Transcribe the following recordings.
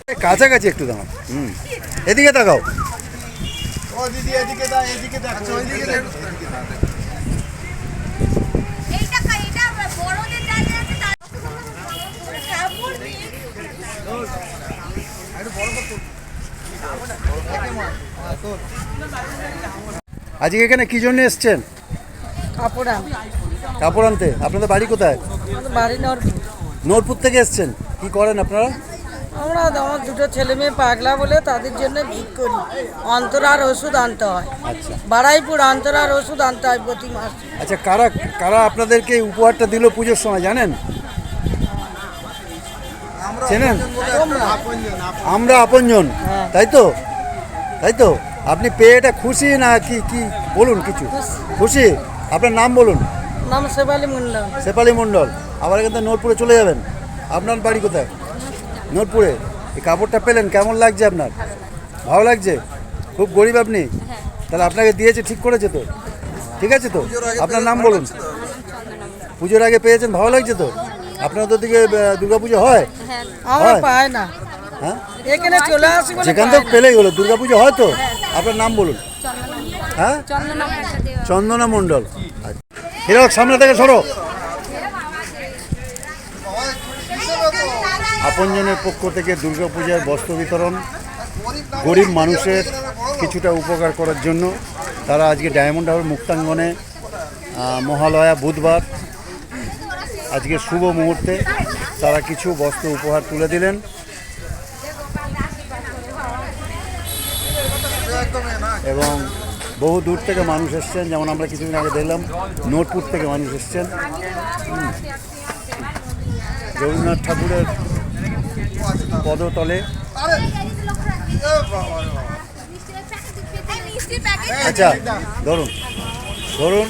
কাছাকাছি একটু দাও। এদিকে তাকাও। ও দিদি এদিকে দাও, এদিকে দেখো, ওইদিকে দেখো। আজকে এখানে কি জন্য এসছেন? কাপড় আনতে। আপনাদের বাড়ি কোথায়? বাড়ি নরপুর। নূরপুর থেকে এসছেন। কি করেন আপনারা? আমরা আমার দুটো ছেলে মেয়ে পাগলা বলে তাদের জন্য ভিড় করি। অন্তরার ওষুধ আনতে হয়। আচ্ছা বাড়াইপুর অন্তরার ওষুধ আনতে হয় প্রতি মাসে। আচ্ছা, কারা কারা আপনাদেরকে এই উপহারটা দিল পুজোর সময় জানেন? চেনেন? আমরা আপনজন, তাই তো? তাই তো? আপনি পেয়ে এটা খুশি না কি? কি বলুন, কিছু খুশি? আপনার নাম বলুন। নাম শেফালি মন্ডল। শেফালি মণ্ডল। আবার এখান থেকে নূরপুরে চলে যাবেন। আপনার বাড়ি কোথায়? নূরপুরে। এই কাপড়টা পেলেন, কেমন লাগছে আপনার? ভালো লাগছে? খুব গরিব আপনি? তাহলে আপনাকে দিয়েছে, ঠিক করেছে তো? ঠিক আছে তো? আপনার নাম বলুন। পুজোর আগে পেয়েছেন, ভালো লাগছে তো? আপনাদের দিকে দুর্গা পুজো হয়? আমার পায় না। হ্যাঁ, এখানে চলে আসি বলে যেখান থেকে পেলেই হলো। দুর্গা পুজো হয় তো? আপনার নাম বলুন। হ্যাঁ, চন্দনা মণ্ডল। হিরক, সামনে থেকে সরো। আপনজনের পক্ষ থেকে দুর্গাপূজার বস্ত্র বিতরণ, গরিব মানুষের কিছুটা উপকার করার জন্য তারা আজকে ডায়মন্ড হারবার মুক্তাঙ্গনে মহালয়া বুধবার আজকে শুভ মুহূর্তে তারা কিছু বস্ত্র উপহার তুলে দিলেন। এবং বহু দূর থেকে মানুষ এসছেন, যেমন আমরা কিছুদিন আগে দেখলাম নূরপুর থেকে মানুষ এসছেন। রবীন্দ্রনাথ ঠাকুরের পদতলে। আচ্ছা, ধরুন ধরুন।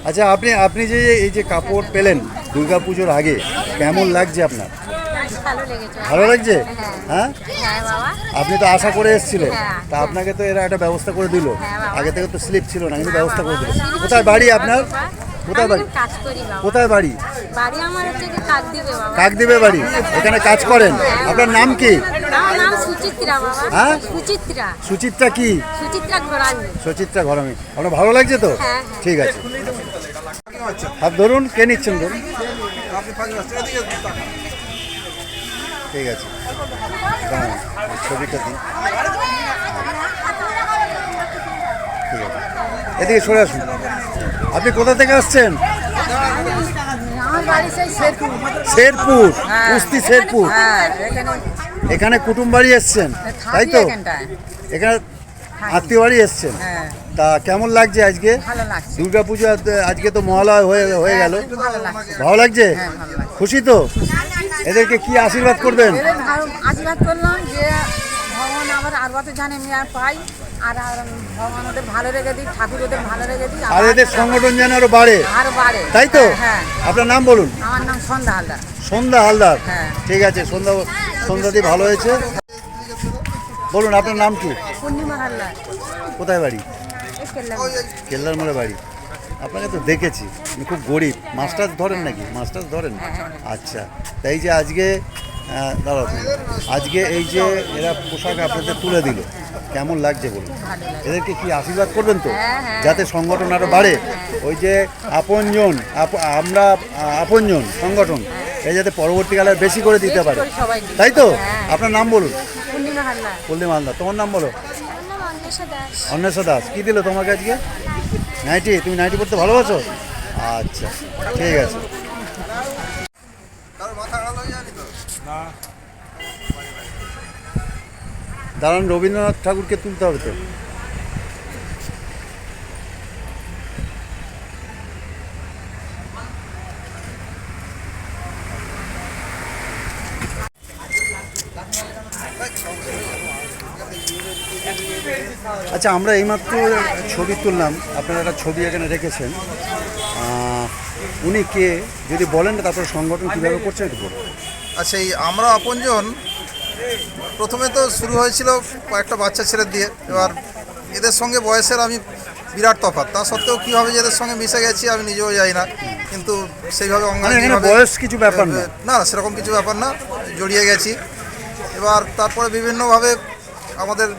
আচ্ছা, আপনি আপনি যে এই যে কাপড় পেলেন দুর্গা পুজোর আগে, কেমন লাগছে আপনার? ভালো লাগছে? হ্যাঁ, আপনি তো আশা করে এসেছিলেন, তা আপনাকে তো এরা একটা ব্যবস্থা করে দিল। আগে থেকে তো স্লিপ ছিল না, কিন্তু ব্যবস্থা করে দিল। কোথায় বাড়ি আপনার? কোথায় বাড়ি? কোথায় বাড়ি? কাকদ্বীপে বাড়ি। এখানে কাজ করেন? আপনার নাম কি? হ্যাঁ, সুচিত্রা কি? সুচিত্রা ঘরামি। আপনার ভালো লাগছে তো? ঠিক আছে, হাত ধরুন। কে নিচ্ছেন? ধরুন। ঠিক আছে, ছবিটা দিন। ঠিক আছে, এদিকে সরে আসুন। আপনি কোথা থেকে আসছেন? শেরপুর, কুস্তি শেরপুর। এখানে কুটুম বাড়ি এসছেন, তাই তো? এখানে আত্মীয় বাড়ি এসছেন। তা কেমন লাগছে আজকে দুর্গা পুজো? আজকে তো মহালয়া হয়ে গেল। ভালো লাগছে? খুশি তো? এদেরকে কি আশীর্বাদ করবেন? আশীর্বাদ করলাম যে ভগবান আবার আর বছর জানে আমি আর পাই, আর ভগবান ওদের ভালো রেখে দিই, ঠাকুর ওদের ভালো রেখে দিই, আর এদের সংগঠন যেন আরো বাড়ে। তাই তো? আপনার নাম বলুন। আমার নাম সন্ধ্যা হালদার। সন্ধ্যা হালদার। ঠিক আছে, সন্ধ্যাদি ভালো হয়েছে। বলুন, আপনার নাম কি? পূর্ণিমা হালদার। কোথায় বাড়ি? কেল্লার মোড়ে বাড়ি। আপনাকে তো দেখেছি, আপনি খুব গরিব। মাস্টার ধরেন নাকি? মাস্টার ধরেন? আচ্ছা, তাই যে আজকে দাঁড়াও, আজকে এই যে এরা পোশাক আপনাদের তুলে দিল, কেমন লাগছে বলুন? এদেরকে কি আশীর্বাদ করবেন তো, যাতে সংগঠন আরও বাড়ে? ওই যে আপনজন, আমরা আপনজন সংগঠন, এই যাতে পরবর্তীকালে বেশি করে দিতে পারে, তাই তো? আপনার নাম বলুন। পূর্ণিমা হালদার। তোমার নাম বলো। অন্বেষা দাস। কী দিল তোমাকে আজকে? নাইটি। তুমি নাইটি পড়তে ভালোবাসো? আচ্ছা, ঠিক আছে। দাঁড়ান, রবীন্দ্রনাথ ঠাকুরকে তুলতে হবে তো। আচ্ছা, আমরা এইমাত্র ছবি তুললাম, আপনারা একটা ছবি এখানে রেখেছেন। উনি কে যদি বলেন, তারপরে সংগঠন কীভাবে করছেন একটু বলুন। আচ্ছা, এই আমরা আপনজন প্রথমে তো শুরু হয়েছিল কয়েকটা বাচ্চা ছেলে দিয়ে। এবার এদের সঙ্গে বয়সের আমি বিরাট তফাৎ। তা সত্ত্বেও কীভাবে যে এদের সঙ্গে মিশে গেছি আমি নিজেও যাই না, কিন্তু সেইভাবে মানে এখানে বয়স কিছু ব্যাপার না। না, সেরকম কিছু ব্যাপার না, জড়িয়ে গেছি। এবার তারপরে বিভিন্নভাবে আমাদের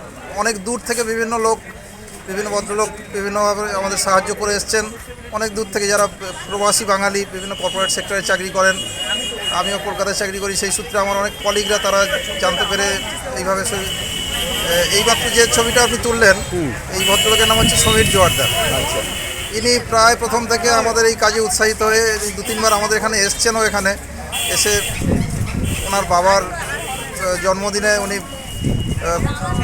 অনেক দূর থেকে বিভিন্ন লোক, বিভিন্ন ভদ্রলোক বিভিন্নভাবে আমাদের সাহায্য করে এসছেন। অনেক দূর থেকে যারা প্রবাসী বাঙালি বিভিন্ন কর্পোরেট সেক্টরে চাকরি করেন, আমিও কলকাতায় চাকরি করি, সেই সূত্রে আমার অনেক কলিগরা তারা জানতে পেরে এইভাবে এইমাত্র যে ছবিটা আপনি তুললেন, এই ভদ্রলোকের নাম হচ্ছে সমীর জোয়ারদার। আচ্ছা, ইনি প্রায় প্রথম থেকে আমাদের এই কাজে উৎসাহিত হয়ে 2-3 বার আমাদের এখানে এসছেনও। এখানে এসে ওনার বাবার জন্মদিনে উনি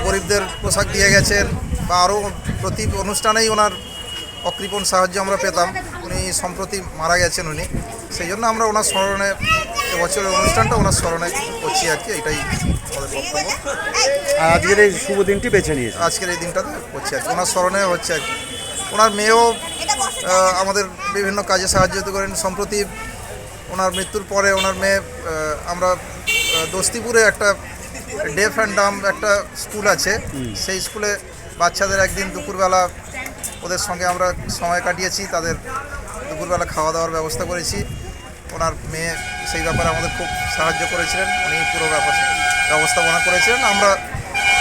গরিবদের পোশাক দিয়ে গেছেন, বা আরও প্রতি অনুষ্ঠানেই ওনার অকৃপণ সাহায্য আমরা পেতাম। উনি সম্প্রতি মারা গেছেন উনি, সেই জন্য আমরা ওনার স্মরণে এবছরের অনুষ্ঠানটা ওনার স্মরণে করছি আর কি, এটাই আমাদের বক্তব্য। আর আজকের এই শুভ দিনটি বেছে নিয়েছে। আজকের এই দিনটাতে করছি আর কি, ওনার স্মরণে হচ্ছে আর কি। ওনার মেয়েও আমাদের বিভিন্ন কাজে সাহায্য করেন। সম্প্রতি ওনার মৃত্যুর পরে ওনার মেয়ে, আমরা দস্তিপুরে একটা ডেফ অ্যান্ড ডাম একটা স্কুল আছে, সেই স্কুলে বাচ্চাদের একদিন দুপুরবেলা ওদের সঙ্গে আমরা সময় কাটিয়েছি, তাদের দুপুরবেলা খাওয়া দাওয়ার ব্যবস্থা করেছি। ওনার মেয়ে সেই ব্যাপারে আমাদের খুব সাহায্য করেছিলেন, উনি পুরো ব্যবস্থাপনা করেছিলেন, আমরা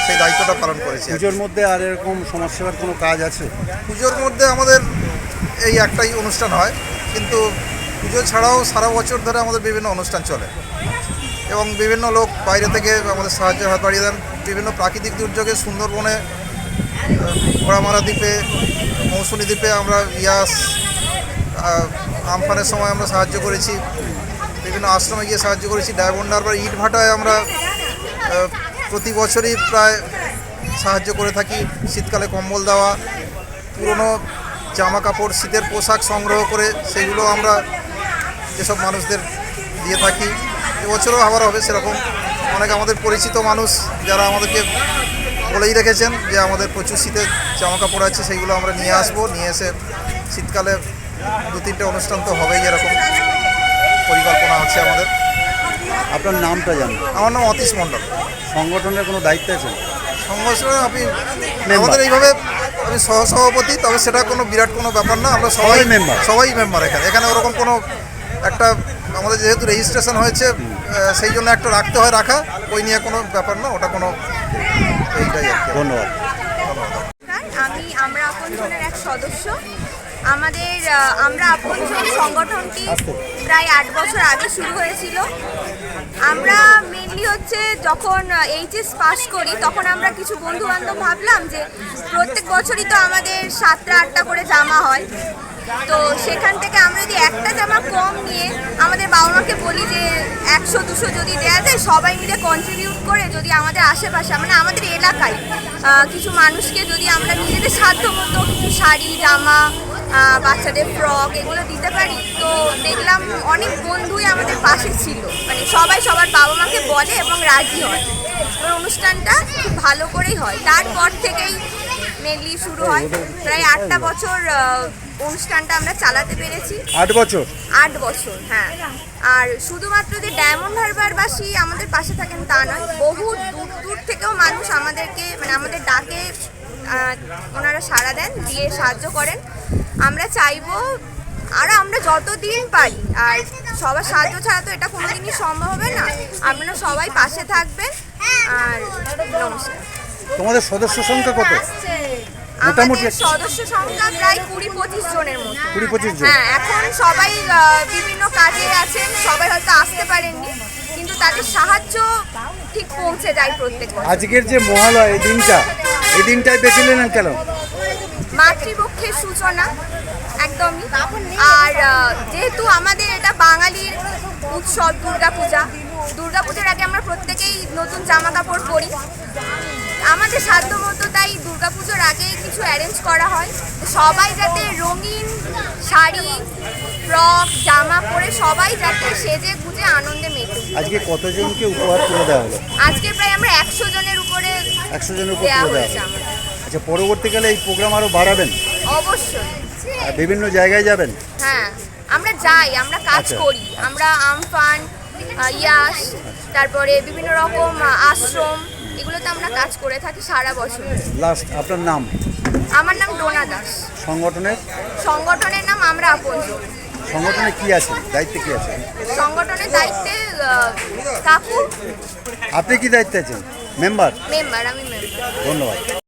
সেই দায়িত্বটা পালন করেছি। পুজোর মধ্যে আর এরকম সমাজসেবার কোনো কাজ আছে? পুজোর মধ্যে আমাদের এই একটাই অনুষ্ঠান হয়, কিন্তু পুজো ছাড়াও সারা বছর ধরে আমাদের বিভিন্ন অনুষ্ঠান চলে এবং বিভিন্ন লোক বাইরে থেকে আমাদের সাহায্য হাত বাড়িয়ে দেন। বিভিন্ন প্রাকৃতিক দুর্যোগে সুন্দরবনে, ঘোড়ামারা দ্বীপে, মৌসুমী দ্বীপে আমরা আমফানের সময় আমরা সাহায্য করেছি, বিভিন্ন আশ্রমে গিয়ে সাহায্য করেছি। ডায়মন্ড হারবার ইট ভাটায় আমরা প্রতি বছরই প্রায় সাহায্য করে থাকি। শীতকালে কম্বল দেওয়া, পুরনো জামা কাপড়, শীতের পোশাক সংগ্রহ করে সেগুলো আমরা যেসব মানুষদের দিয়ে থাকি। এবছরও আবার হবে সেরকম। অনেক আমাদের পরিচিত মানুষ যারা আমাদেরকে বলেই রেখেছেন যে আমাদের প্রচুর শীতের জামা কাপড় আছে, সেইগুলো আমরা নিয়ে আসবো। নিয়ে এসে শীতকালে 2-3টে অনুষ্ঠান তো হবেই, এরকম পরিকল্পনা আছে আমাদের। আপনার নামটা জানেন? আমার নাম অতীশ মণ্ডল। সংগঠনের কোনো দায়িত্ব আছে? সংগঠনে আমি আমাদের এইভাবে আমি সহসভাপতি, তবে সেটা কোনো বিরাট কোনো ব্যাপার না। আমরা সবাই মেম্বার এখানে ওরকম কোনো একটা, আমাদের যেহেতু রেজিস্ট্রেশন হয়েছে সেই জন্য একটা রাখতে হয়, রাখা ওই নিয়ে কোনো ব্যাপার না, ওটা কোনো এইটাই আর কি। ধন্যবাদ। আমরা আপনজনের এক সদস্য। আমরা আপনজন সংগঠনটি প্রায় 8 বছর আগে শুরু হয়েছিল। আমরা মেনলি হচ্ছে যখন এইচএস পাস করি তখন আমরা কিছু বন্ধু বান্ধব ভাবলাম যে প্রত্যেক বছরই তো আমাদের 7টা-8টা করে জামা হয়, তো সেখান থেকে আমরা যদি একটা জামা কম নিয়ে আমাদের বাবা মাকে বলি যে 100-200 যদি দেওয়া যায়, সবাই মিলে কন্ট্রিবিউট করে যদি আমাদের আশেপাশে মানে আমাদের এলাকায় কিছু মানুষকে যদি আমরা নিজেদের সাধ্য মতো কিছু শাড়ি, জামা, বাচ্চাদের ফ্রক এগুলো দিতে পারি। তো দেখলাম অনেক বন্ধুই আমাদের পাশে ছিল, মানে সবাই সবার বাবা মাকে বলে এবং রাজি হয়। অনুষ্ঠানটা খুব ভালো করেই হয়। তারপর থেকেই মেনলি শুরু হয়। প্রায় 8টা বছর অনুষ্ঠানটা আমরা চালাতে পেরেছি। 8 বছর? 8 বছর, হ্যাঁ। আর শুধুমাত্র যে ডায়মন্ড হারবারবাসী আমাদের পাশে থাকেন তা নয়, বহু দূর দূর থেকেও মানুষ আমাদেরকে মানে আমাদের ডাকে ওনারা সাড়া দেন, দিয়ে সাহায্য করেন। আমরা চাইবো আর আমরা যতদিন পারি, আর সবার সাহায্য ছাড়া তো এটা কোনোদিনই সম্ভব হবে না, আপনারা সবাই পাশে থাকবেন। আর নমস্কার। তোমাদের সদস্য সংখ্যা কত? আমাদের সদস্য সংখ্যা প্রায় 20-25 জনের মতো। 20-25 জন? হ্যাঁ, এখন সবাই বিভিন্ন কাজে আছেন, সবাই হয়তো আসতে পারেননি, কিন্তু তাদের সাহায্য ঠিক পৌঁছে যায় প্রত্যেক বছর। আজকের যে মহালয়া, এই দিনটাই বেছে নিলেন কেন? মাতৃপক্ষের সূচনা একদমই। আর যেহেতু আমাদের এটা বাঙালির উৎসব দুর্গাপূজার আগে আমরা প্রত্যেকেই নতুন জামা কাপড় পরি। আমাদের সাধ্য মতো তাই দুর্গাপুজোর আগেই কিছু অ্যারেঞ্জ করা হয়, সবাই যাতে রঙিন শাড়ি, ফ্রক, জামা পরে সবাই যাতে সেজে গুজে আনন্দে মেতে। আজকে কতজনকে উপহার তুলে দেওয়া হলো? আজকে প্রায় আমরা 100 জনের উপরে দেওয়া হয়েছে। আচ্ছা, পরবর্তীকালে এই প্রোগ্রাম আরও বাড়াবেন? অবশ্যই। বিভিন্ন জায়গায় যাবেন? হ্যাঁ, আমরা যাই, আমরা কাজ করি। আমরা আমফান, ইয়াস, তারপরে বিভিন্ন রকম আশ্রম, এগুলোতে আমরা কাজ করে থাকি সারা বছর। লাস্ট আপনার নাম? আমার নাম ডোনা দাস। সংগঠনের নাম আমরা আপনজন। সংগঠনে কি আছে, দায়িত্বে কি আছে? সংগঠনের দায়িত্বে কাকু। আপনি কি দায়িত্বে আছেন? মেম্বার? মেম্বার, আমি মেম্বার। ধন্যবাদ।